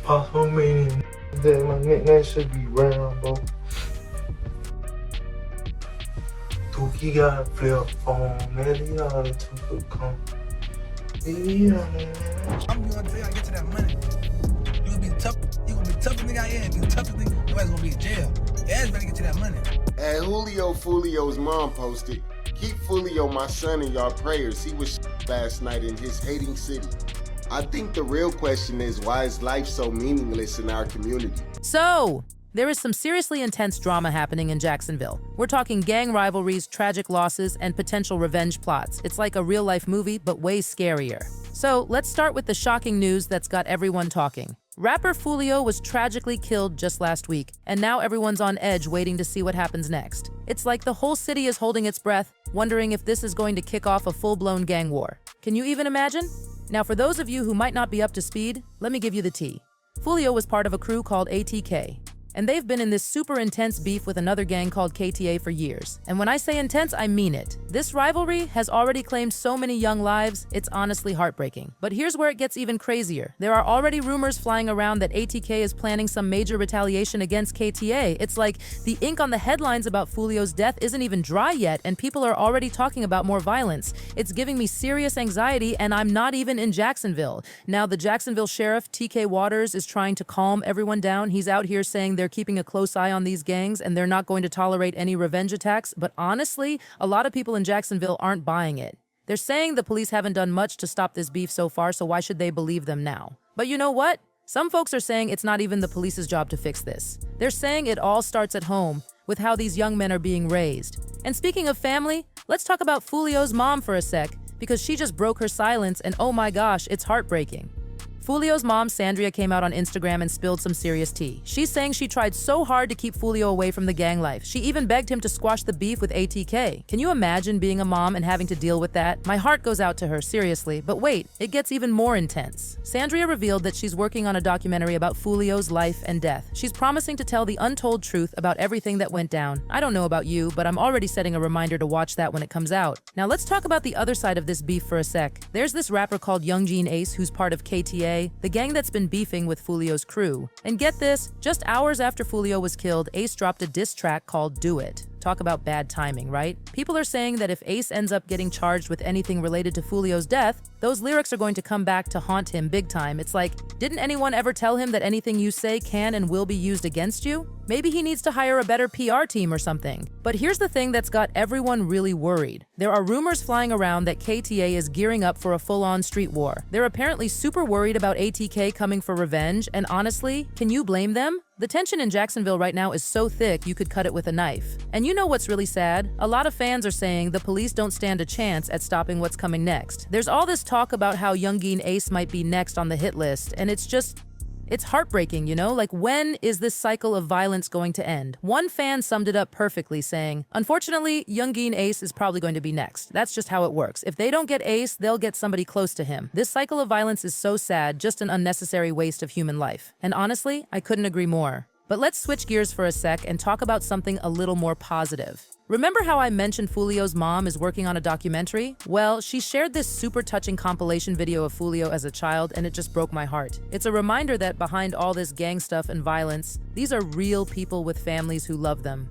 Possible meaning that my nickname should be Rambo. Dookie got a flip phone, Nelly out of two come. I'm gonna tell you how to get to that money. You gonna be tough. You gonna be the toughest nigga out here. Be the toughest nigga. Nobody's gonna be in jail. Your ass better get to that money. As Julio Foolio's mom posted, keep Fulio, my son, in your prayers. He was last night in his hating city. I think the real question is, why is life so meaningless in our community? So, there is some seriously intense drama happening in Jacksonville. We're talking gang rivalries, tragic losses, and potential revenge plots. It's like a real-life movie, but way scarier. So, let's start with the shocking news that's got everyone talking. Rapper Fulio was tragically killed just last week, and now everyone's on edge waiting to see what happens next. It's like the whole city is holding its breath, wondering if this is going to kick off a full-blown gang war. Can you even imagine? Now, for those of you who might not be up to speed, let me give you the tea. Fulio was part of a crew called ATK, and they've been in this super intense beef with another gang called KTA for years. And when I say intense, I mean it. This rivalry has already claimed so many young lives, it's honestly heartbreaking. But here's where it gets even crazier. There are already rumors flying around that ATK is planning some major retaliation against KTA. It's like the ink on the headlines about Fulio's death isn't even dry yet, and people are already talking about more violence. It's giving me serious anxiety, and I'm not even in Jacksonville. Now, the Jacksonville sheriff, TK Waters, is trying to calm everyone down. He's out here saying they're keeping a close eye on these gangs and they're not going to tolerate any revenge attacks. But honestly, a lot of people in Jacksonville aren't buying it. They're saying the police haven't done much to stop this beef so far, so why should they believe them now? But you know what? Some folks are saying it's not even the police's job to fix this. They're saying it all starts at home with how these young men are being raised. And speaking of family, let's talk about Fulio's mom for a sec, because she just broke her silence and oh my gosh, it's heartbreaking. Fulio's mom, Sandria, came out on Instagram and spilled some serious tea. She's saying she tried so hard to keep Fulio away from the gang life. She even begged him to squash the beef with ATK. Can you imagine being a mom and having to deal with that? My heart goes out to her, seriously. But wait, it gets even more intense. Sandria revealed that she's working on a documentary about Fulio's life and death. She's promising to tell the untold truth about everything that went down. I don't know about you, but I'm already setting a reminder to watch that when it comes out. Now let's talk about the other side of this beef for a sec. There's this rapper called Yungeen Ace who's part of KTA, the gang that's been beefing with Fulio's crew. And get this, just hours after Fulio was killed, Ace dropped a diss track called Do It. Talk about bad timing, right? People are saying that if Ace ends up getting charged with anything related to Fulio's death, those lyrics are going to come back to haunt him big time. It's like, didn't anyone ever tell him that anything you say can and will be used against you? Maybe he needs to hire a better PR team or something. But here's the thing that's got everyone really worried. There are rumors flying around that KTA is gearing up for a full-on street war. They're apparently super worried about ATK coming for revenge, and honestly, can you blame them? The tension in Jacksonville right now is so thick you could cut it with a knife. And you know what's really sad? A lot of fans are saying the police don't stand a chance at stopping what's coming next. There's all this talk about how Yungeen Ace might be next on the hit list, and it's heartbreaking, you know? Like, when is this cycle of violence going to end? One fan summed it up perfectly, saying, unfortunately, Yungeen Ace is probably going to be next. That's just how it works. If they don't get Ace, they'll get somebody close to him. This cycle of violence is so sad, just an unnecessary waste of human life. And honestly, I couldn't agree more. But let's switch gears for a sec and talk about something a little more positive. Remember how I mentioned Fulio's mom is working on a documentary? Well, she shared this super touching compilation video of Fulio as a child, and it just broke my heart. It's a reminder that behind all this gang stuff and violence, these are real people with families who love them.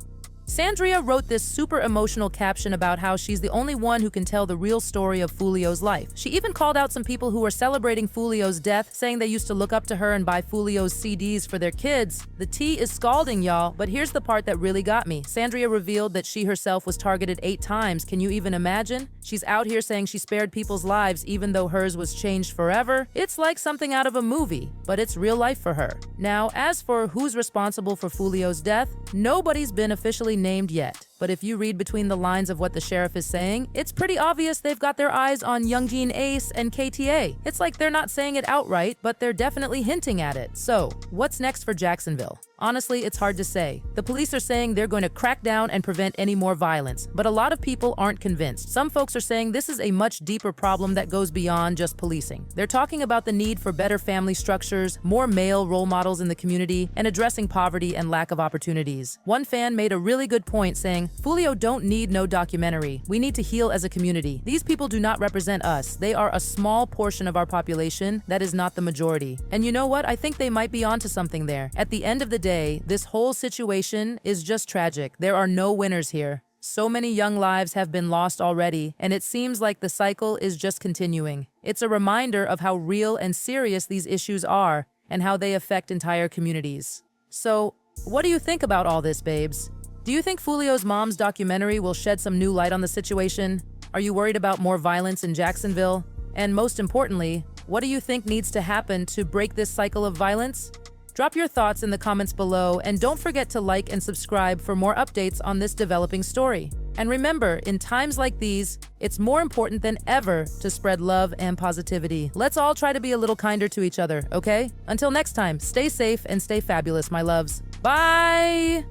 Sandria wrote this super emotional caption about how she's the only one who can tell the real story of Fulio's life. She even called out some people who were celebrating Fulio's death, saying they used to look up to her and buy Fulio's CDs for their kids. The tea is scalding, y'all, but here's the part that really got me. Sandria revealed that she herself was targeted 8 times. Can you even imagine? She's out here saying she spared people's lives even though hers was changed forever. It's like something out of a movie, but it's real life for her. Now, as for who's responsible for Fulio's death, nobody's been officially named yet. But if you read between the lines of what the sheriff is saying, it's pretty obvious they've got their eyes on Yungeen Ace and KTA. It's like they're not saying it outright, but they're definitely hinting at it. So, what's next for Jacksonville? Honestly, it's hard to say. The police are saying they're going to crack down and prevent any more violence, but a lot of people aren't convinced. Some folks are saying this is a much deeper problem that goes beyond just policing. They're talking about the need for better family structures, more male role models in the community, and addressing poverty and lack of opportunities. One fan made a really good point saying, "Fulio don't need no documentary. We need to heal as a community. These people do not represent us. They are a small portion of our population that is not the majority." And you know what? I think they might be onto something there. At the end of the day, this whole situation is just tragic. There are no winners here. So many young lives have been lost already, and it seems like the cycle is just continuing. It's a reminder of how real and serious these issues are and how they affect entire communities. So, what do you think about all this, babes? Do you think Fulio's mom's documentary will shed some new light on the situation? Are you worried about more violence in Jacksonville? And most importantly, what do you think needs to happen to break this cycle of violence? Drop your thoughts in the comments below, and don't forget to like and subscribe for more updates on this developing story. And remember, in times like these, it's more important than ever to spread love and positivity. Let's all try to be a little kinder to each other, okay? Until next time, stay safe and stay fabulous, my loves. Bye!